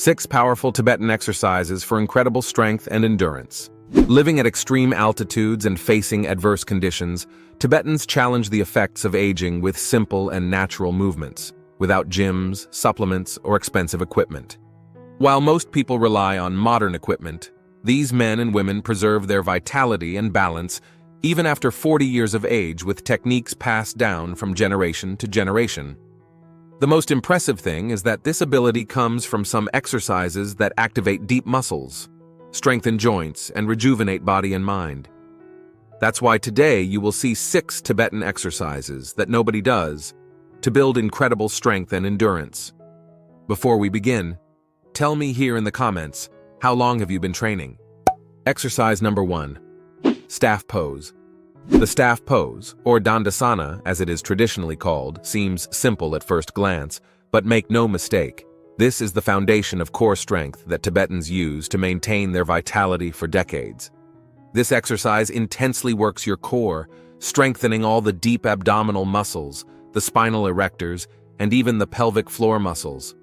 6 powerful Tibetan exercises for incredible strength and endurance. Living at extreme altitudes and facing adverse conditions, Tibetans challenge the effects of aging with simple and natural movements, without gyms, supplements, or expensive equipment. While most people rely on modern equipment, these men and women preserve their vitality and balance even after 40 years of age with techniques passed down from generation to generation. The most impressive thing is that this ability comes from some exercises that activate deep muscles, strengthen joints, and rejuvenate body and mind. That's why today you will see 6 Tibetan exercises that nobody does to build incredible strength and endurance. Before we begin, tell me here in the comments, how long have you been training? Exercise number 1. Staff pose. The staff pose, or Dandasana as it is traditionally called, seems simple at first glance, but make no mistake, this is the foundation of core strength that Tibetans use to maintain their vitality for decades. This exercise intensely works your core, strengthening all the deep abdominal muscles, the spinal erectors, and even the pelvic floor muscles.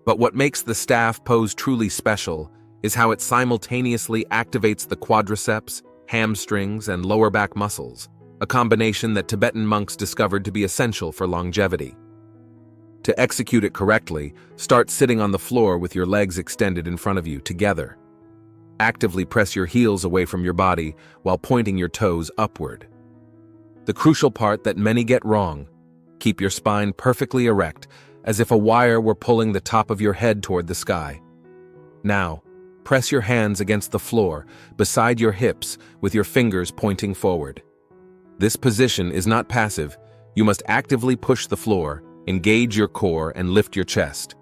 But what makes the staff pose truly special is how it simultaneously activates the quadriceps, hamstrings, and lower back muscles, a combination that Tibetan monks discovered to be essential for longevity. To execute it correctly, start sitting on the floor with your legs extended in front of you together. Actively press your heels away from your body while pointing your toes upward. The crucial part that many get wrong: keep your spine perfectly erect, as if a wire were pulling the top of your head toward the sky. Now, press your hands against the floor, beside your hips, with your fingers pointing forward. This position is not passive. You must actively push the floor, engage your core, and lift your chest.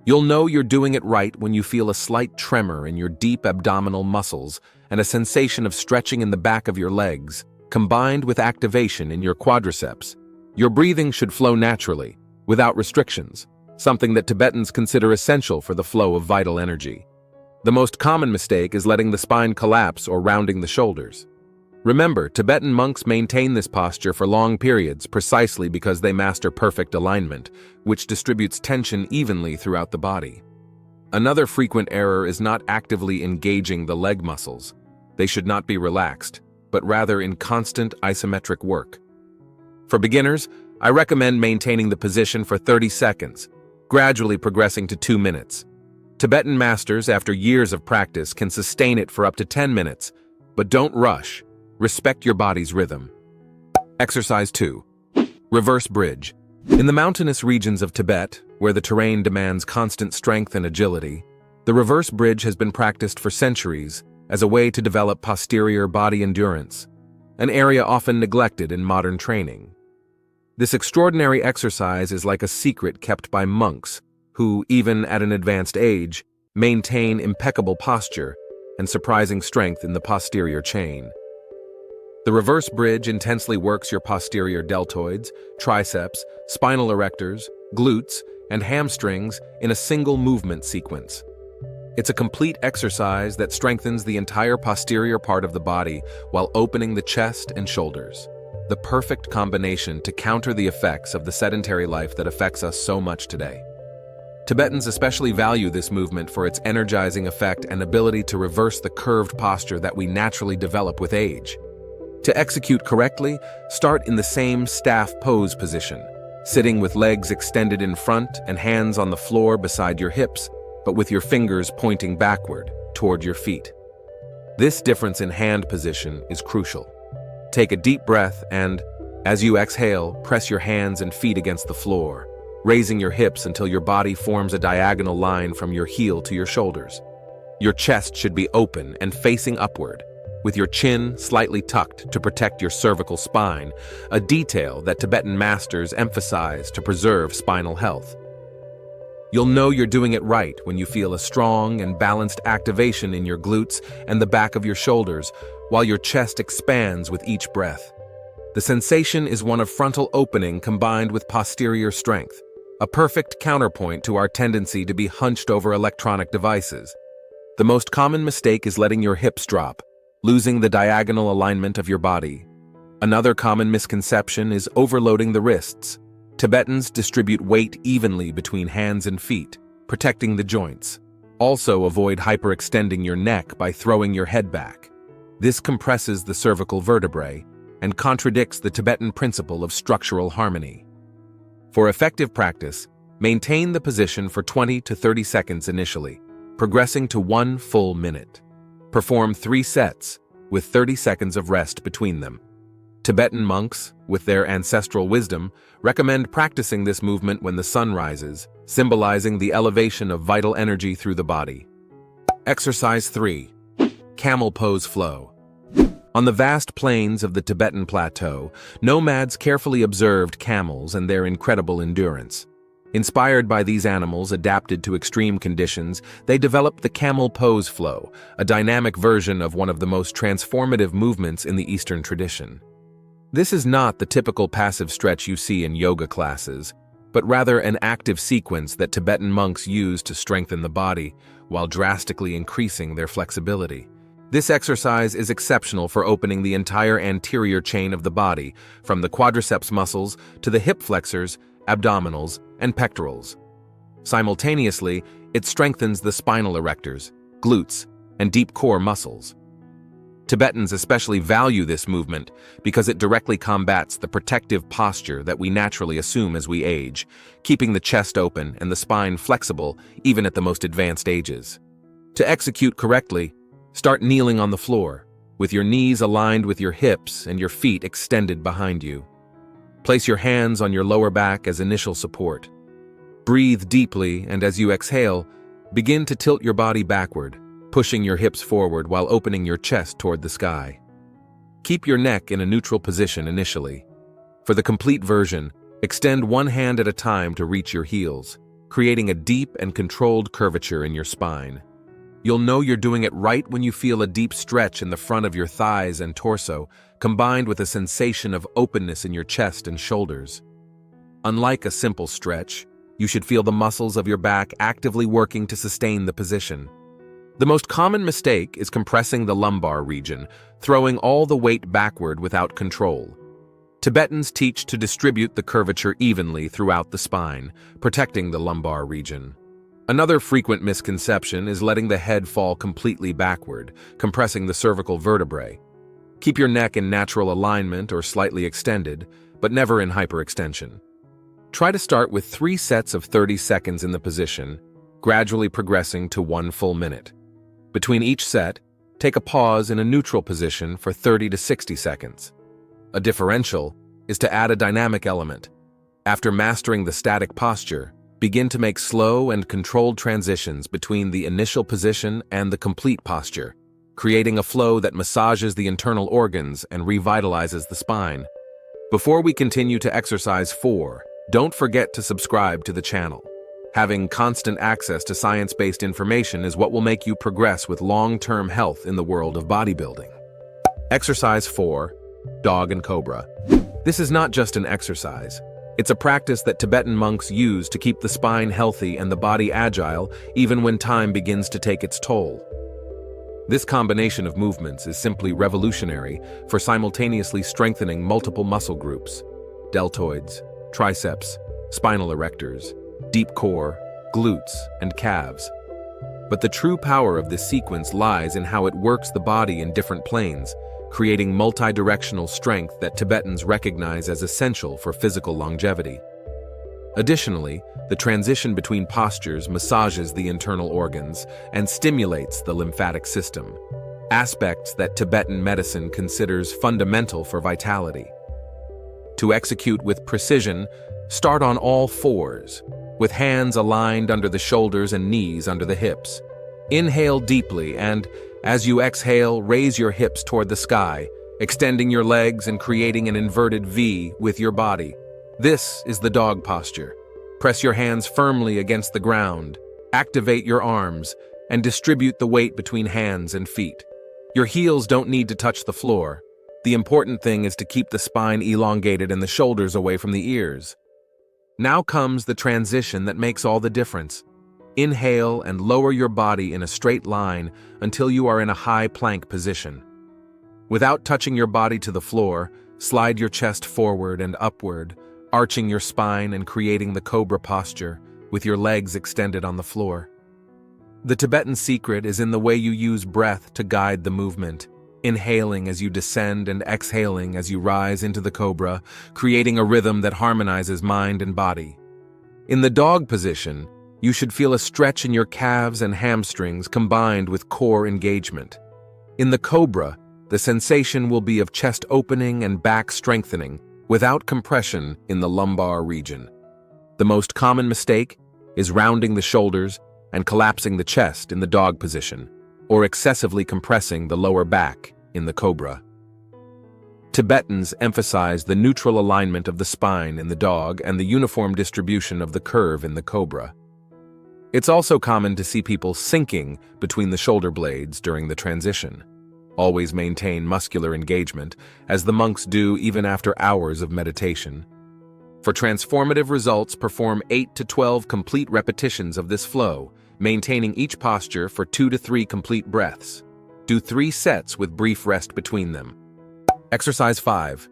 You'll know you're doing it right when you feel a slight tremor in your deep abdominal muscles and a sensation of stretching in the back of your legs, combined with activation in your quadriceps. Your breathing should flow naturally, without restrictions, something that Tibetans consider essential for the flow of vital energy. The most common mistake is letting the spine collapse or rounding the shoulders. Remember, Tibetan monks maintain this posture for long periods precisely because they master perfect alignment, which distributes tension evenly throughout the body. Another frequent error is not actively engaging the leg muscles. They should not be relaxed, but rather in constant isometric work. For beginners, I recommend maintaining the position for 30 seconds, gradually progressing to 2 minutes. Tibetan masters, after years of practice, can sustain it for up to 10 minutes, but don't rush. Respect your body's rhythm. Exercise 2. Reverse bridge. In the mountainous regions of Tibet, where the terrain demands constant strength and agility, the reverse bridge has been practiced for centuries as a way to develop posterior body endurance, an area often neglected in modern training. This extraordinary exercise is like a secret kept by monks who, even at an advanced age, maintain impeccable posture and surprising strength in the posterior chain. The reverse bridge intensely works your posterior deltoids, triceps, spinal erectors, glutes, and hamstrings in a single movement sequence. It's a complete exercise that strengthens the entire posterior part of the body while opening the chest and shoulders. The perfect combination to counter the effects of the sedentary life that affects us so much today. Tibetans especially value this movement for its energizing effect and ability to reverse the curved posture that we naturally develop with age. To execute correctly, start in the same staff pose position, sitting with legs extended in front and hands on the floor beside your hips, but with your fingers pointing backward, toward your feet. This difference in hand position is crucial. Take a deep breath and, as you exhale, press your hands and feet against the floor, raising your hips until your body forms a diagonal line from your heel to your shoulders. Your chest should be open and facing upward, with your chin slightly tucked to protect your cervical spine, a detail that Tibetan masters emphasize to preserve spinal health. You'll know you're doing it right when you feel a strong and balanced activation in your glutes and the back of your shoulders, while your chest expands with each breath. The sensation is one of frontal opening combined with posterior strength, a perfect counterpoint to our tendency to be hunched over electronic devices. The most common mistake is letting your hips drop, losing the diagonal alignment of your body. Another common misconception is overloading the wrists. Tibetans distribute weight evenly between hands and feet, protecting the joints. Also, avoid hyperextending your neck by throwing your head back. This compresses the cervical vertebrae and contradicts the Tibetan principle of structural harmony. For effective practice, maintain the position for 20 to 30 seconds initially, progressing to 1 full minute. Perform 3 sets, with 30 seconds of rest between them. Tibetan monks, with their ancestral wisdom, recommend practicing this movement when the sun rises, symbolizing the elevation of vital energy through the body. Exercise 3. Camel Pose Flow. On the vast plains of the Tibetan plateau, nomads carefully observed camels and their incredible endurance. Inspired by these animals adapted to extreme conditions, they developed the camel pose flow, a dynamic version of one of the most transformative movements in the Eastern tradition. This is not the typical passive stretch you see in yoga classes, but rather an active sequence that Tibetan monks use to strengthen the body, while drastically increasing their flexibility. This exercise is exceptional for opening the entire anterior chain of the body, from the quadriceps muscles to the hip flexors, abdominals, and pectorals. Simultaneously, it strengthens the spinal erectors, glutes, and deep core muscles. Tibetans especially value this movement because it directly combats the protective posture that we naturally assume as we age, keeping the chest open and the spine flexible even at the most advanced ages. To execute correctly, start kneeling on the floor, with your knees aligned with your hips and your feet extended behind you. Place your hands on your lower back as initial support. Breathe deeply, and as you exhale, begin to tilt your body backward, pushing your hips forward while opening your chest toward the sky. Keep your neck in a neutral position initially. For the complete version, extend one hand at a time to reach your heels, creating a deep and controlled curvature in your spine. You'll know you're doing it right when you feel a deep stretch in the front of your thighs and torso, combined with a sensation of openness in your chest and shoulders. Unlike a simple stretch, you should feel the muscles of your back actively working to sustain the position. The most common mistake is compressing the lumbar region, throwing all the weight backward without control. Tibetans teach to distribute the curvature evenly throughout the spine, protecting the lumbar region. Another frequent misconception is letting the head fall completely backward, compressing the cervical vertebrae. Keep your neck in natural alignment or slightly extended, but never in hyperextension. Try to start with 3 sets of 30 seconds in the position, gradually progressing to 1 full minute. Between each set, take a pause in a neutral position for 30 to 60 seconds. A differential is to add a dynamic element. After mastering the static posture, begin to make slow and controlled transitions between the initial position and the complete posture, creating a flow that massages the internal organs and revitalizes the spine. Before we continue to exercise 4, don't forget to subscribe to the channel. Having constant access to science-based information is what will make you progress with long-term health in the world of bodybuilding. Exercise 4, Dog and Cobra. This is not just an exercise. It's a practice that Tibetan monks use to keep the spine healthy and the body agile even when time begins to take its toll. This combination of movements is simply revolutionary for simultaneously strengthening multiple muscle groups: deltoids, triceps, spinal erectors, deep core, glutes, and calves. But the true power of this sequence lies in how it works the body in different planes, creating multi-directional strength that Tibetans recognize as essential for physical longevity. Additionally, the transition between postures massages the internal organs and stimulates the lymphatic system, aspects that Tibetan medicine considers fundamental for vitality. To execute with precision, start on all 4s, with hands aligned under the shoulders and knees under the hips. Inhale deeply and, as you exhale, raise your hips toward the sky, extending your legs and creating an inverted V with your body. This is the dog posture. Press your hands firmly against the ground, activate your arms, and distribute the weight between hands and feet. Your heels don't need to touch the floor. The important thing is to keep the spine elongated and the shoulders away from the ears. Now comes the transition that makes all the difference. Inhale and lower your body in a straight line until you are in a high plank position. Without touching your body to the floor, slide your chest forward and upward, arching your spine and creating the cobra posture, with your legs extended on the floor. The Tibetan secret is in the way you use breath to guide the movement, inhaling as you descend and exhaling as you rise into the cobra, creating a rhythm that harmonizes mind and body. In the dog position, you should feel a stretch in your calves and hamstrings combined with core engagement. In the cobra, the sensation will be of chest opening and back strengthening without compression in the lumbar region. The most common mistake is rounding the shoulders and collapsing the chest in the dog position, or excessively compressing the lower back in the cobra. Tibetans emphasize the neutral alignment of the spine in the dog and the uniform distribution of the curve in the cobra. It's also common to see people sinking between the shoulder blades during the transition. Always maintain muscular engagement, as the monks do even after hours of meditation. For transformative results, perform 8 to 12 complete repetitions of this flow, maintaining each posture for 2 to 3 complete breaths. Do 3 sets with brief rest between them. Exercise 5.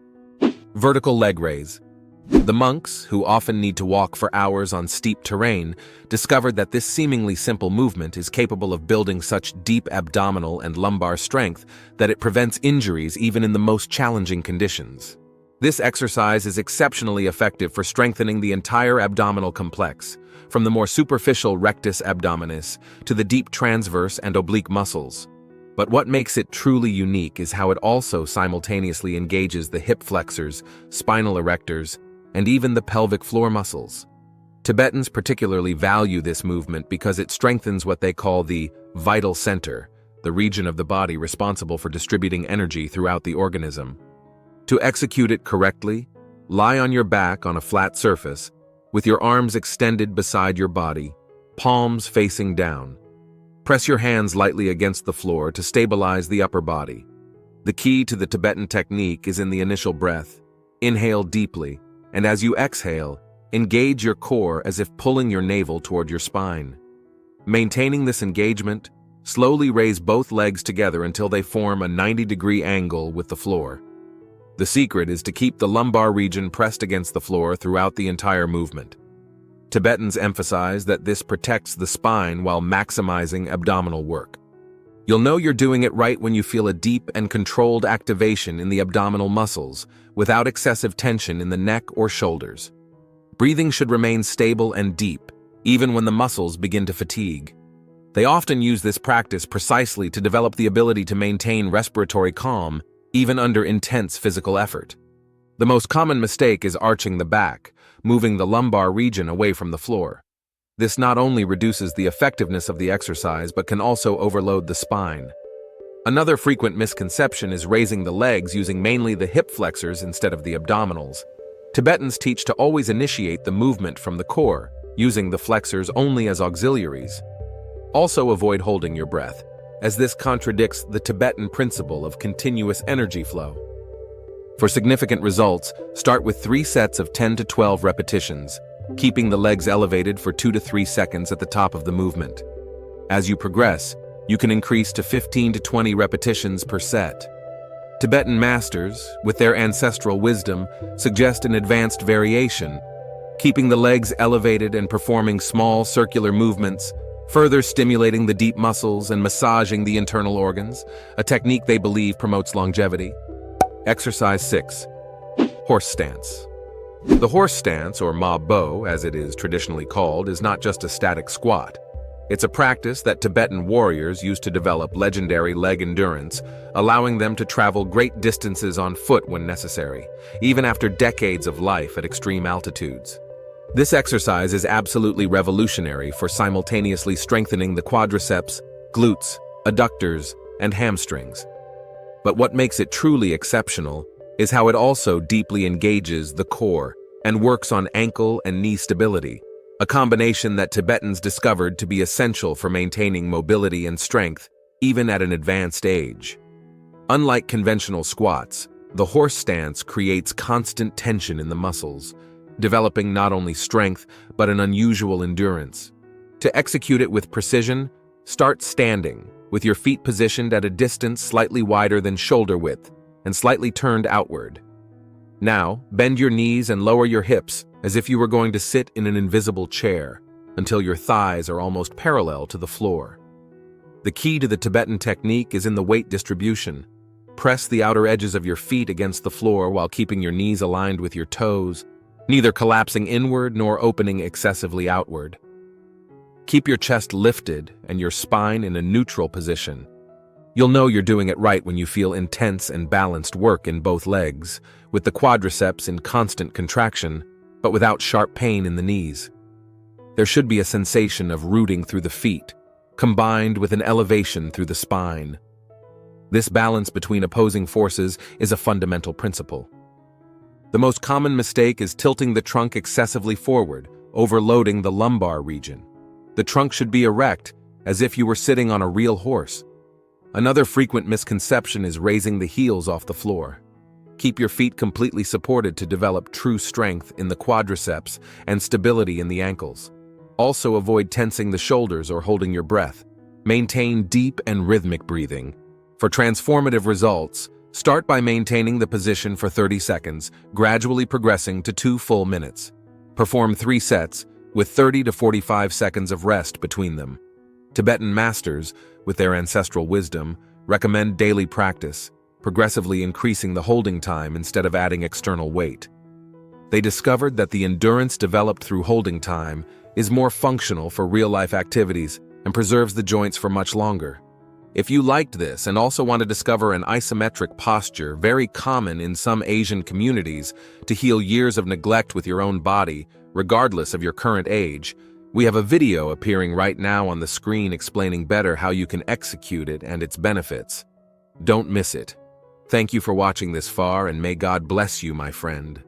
Vertical leg raise. The monks, who often need to walk for hours on steep terrain, discovered that this seemingly simple movement is capable of building such deep abdominal and lumbar strength that it prevents injuries even in the most challenging conditions. This exercise is exceptionally effective for strengthening the entire abdominal complex, from the more superficial rectus abdominis to the deep transverse and oblique muscles. But what makes it truly unique is how it also simultaneously engages the hip flexors, spinal erectors, and even the pelvic floor muscles. Tibetans particularly value this movement because it strengthens what they call the vital center, the region of the body responsible for distributing energy throughout the organism. To execute it correctly, lie on your back on a flat surface, with your arms extended beside your body, palms facing down. Press your hands lightly against the floor to stabilize the upper body. The key to the Tibetan technique is in the initial breath. Inhale deeply, and as you exhale, engage your core as if pulling your navel toward your spine. Maintaining this engagement, slowly raise both legs together until they form a 90-degree angle with the floor. The secret is to keep the lumbar region pressed against the floor throughout the entire movement. Tibetans emphasize that this protects the spine while maximizing abdominal work. You'll know you're doing it right when you feel a deep and controlled activation in the abdominal muscles, without excessive tension in the neck or shoulders. Breathing should remain stable and deep, even when the muscles begin to fatigue. They often use this practice precisely to develop the ability to maintain respiratory calm, even under intense physical effort. The most common mistake is arching the back, moving the lumbar region away from the floor. This not only reduces the effectiveness of the exercise but can also overload the spine. Another frequent misconception is raising the legs using mainly the hip flexors instead of the abdominals. Tibetans teach to always initiate the movement from the core, using the flexors only as auxiliaries. Also avoid holding your breath, as this contradicts the Tibetan principle of continuous energy flow. For significant results, start with 3 sets of 10 to 12 repetitions, keeping the legs elevated for 2 to 3 seconds at the top of the movement. As you progress, you can increase to 15 to 20 repetitions per set. Tibetan masters, with their ancestral wisdom, suggest an advanced variation, keeping the legs elevated and performing small circular movements, further stimulating the deep muscles and massaging the internal organs, a technique they believe promotes longevity. Exercise 6. Horse stance. The horse stance, or ma bo, as it is traditionally called, is not just a static squat. It's a practice that Tibetan warriors used to develop legendary leg endurance, allowing them to travel great distances on foot when necessary, even after decades of life at extreme altitudes. This exercise is absolutely revolutionary for simultaneously strengthening the quadriceps, glutes, adductors, and hamstrings. But what makes it truly exceptional is how it also deeply engages the core and works on ankle and knee stability, a combination that Tibetans discovered to be essential for maintaining mobility and strength, even at an advanced age. Unlike conventional squats, the horse stance creates constant tension in the muscles, developing not only strength but an unusual endurance. To execute it with precision, start standing, with your feet positioned at a distance slightly wider than shoulder width and slightly turned outward. Now, bend your knees and lower your hips as if you were going to sit in an invisible chair, until your thighs are almost parallel to the floor. The key to the Tibetan technique is in the weight distribution. Press the outer edges of your feet against the floor while keeping your knees aligned with your toes, neither collapsing inward nor opening excessively outward. Keep your chest lifted and your spine in a neutral position. You'll know you're doing it right when you feel intense and balanced work in both legs, with the quadriceps in constant contraction, but without sharp pain in the knees. There should be a sensation of rooting through the feet, combined with an elevation through the spine. This balance between opposing forces is a fundamental principle. The most common mistake is tilting the trunk excessively forward, overloading the lumbar region. The trunk should be erect, as if you were sitting on a real horse. Another frequent misconception is raising the heels off the floor. Keep your feet completely supported to develop true strength in the quadriceps and stability in the ankles. Also avoid tensing the shoulders or holding your breath. Maintain deep and rhythmic breathing. For transformative results, start by maintaining the position for 30 seconds, gradually progressing to 2 full minutes. Perform 3 sets, with 30 to 45 seconds of rest between them. Tibetan masters, with their ancestral wisdom, recommend daily practice, progressively increasing the holding time instead of adding external weight. They discovered that the endurance developed through holding time is more functional for real-life activities and preserves the joints for much longer. If you liked this and also want to discover an isometric posture very common in some Asian communities to heal years of neglect with your own body, regardless of your current age, we have a video appearing right now on the screen explaining better how you can execute it and its benefits. Don't miss it. Thank you for watching this far, and may God bless you, my friend.